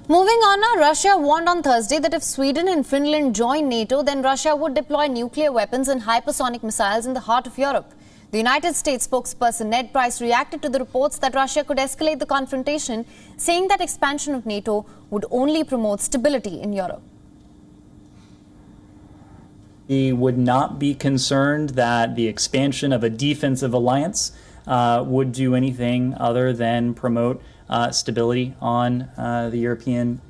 Moving on now, Russia warned on Thursday that if Sweden and Finland join NATO, then Russia would deploy nuclear weapons and hypersonic missiles in the heart of Europe. The United States spokesperson Ned Price reacted to the reports that Russia could escalate the confrontation, saying that expansion of NATO would only promote stability in Europe. We would not be concerned that the expansion of a defensive alliance would do anything other than promote stability on the European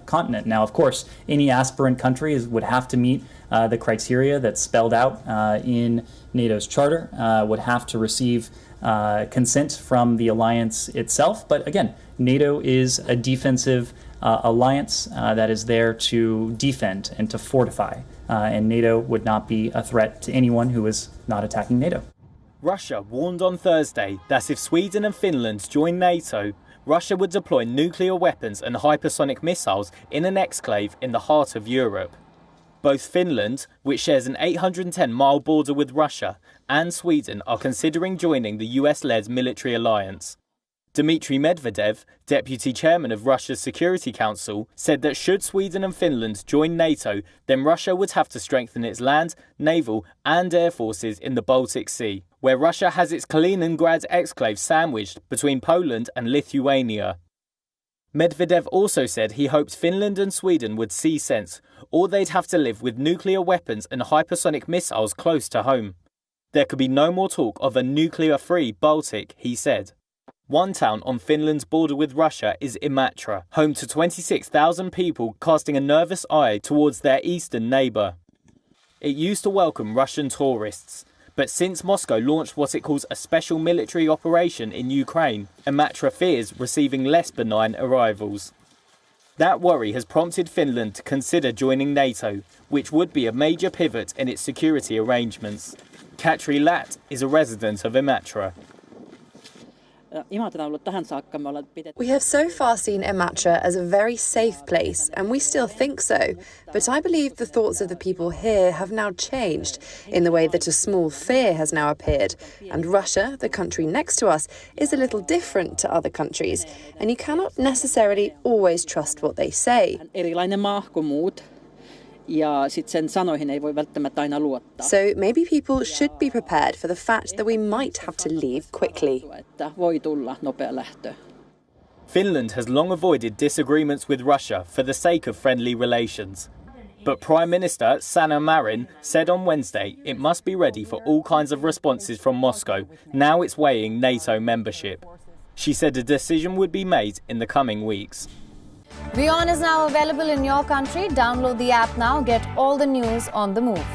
continent. Now, of course, any aspirant country would have to meet the criteria that's spelled out in NATO's charter, would have to receive consent from the alliance itself. But again, NATO is a defensive alliance that is there to defend and to fortify. And NATO would not be a threat to anyone who is not attacking NATO. Russia warned on Thursday that if Sweden and Finland join NATO, Russia would deploy nuclear weapons and hypersonic missiles in an exclave in the heart of Europe. Both Finland, which shares an 810-mile border with Russia, and Sweden are considering joining the US-led military alliance. Dmitry Medvedev, deputy chairman of Russia's Security Council, said that should Sweden and Finland join NATO, then Russia would have to strengthen its land, naval and air forces in the Baltic Sea, where Russia has its Kaliningrad exclave sandwiched between Poland and Lithuania. Medvedev also said he hoped Finland and Sweden would see sense, or they'd have to live with nuclear weapons and hypersonic missiles close to home. There could be no more talk of a nuclear-free Baltic, he said. One town on Finland's border with Russia is Imatra, home to 26,000 people casting a nervous eye towards their eastern neighbour. It used to welcome Russian tourists, but since Moscow launched what it calls a special military operation in Ukraine, Imatra fears receiving less benign arrivals. That worry has prompted Finland to consider joining NATO, which would be a major pivot in its security arrangements. Katri Lat is a resident of Imatra. We have so far seen Imatra as a very safe place, and we still think so. But I believe the thoughts of the people here have now changed in the way that a small fear has now appeared. And Russia, the country next to us, is a little different to other countries, and you cannot necessarily always trust what they say. So maybe people should be prepared for the fact that we might have to leave quickly. Finland has long avoided disagreements with Russia for the sake of friendly relations. But Prime Minister Sanna Marin said on Wednesday it must be ready for all kinds of responses from Moscow now it's weighing NATO membership. She said a decision would be made in the coming weeks. WION is now available in your country. Download the app now. Get all the news on the move.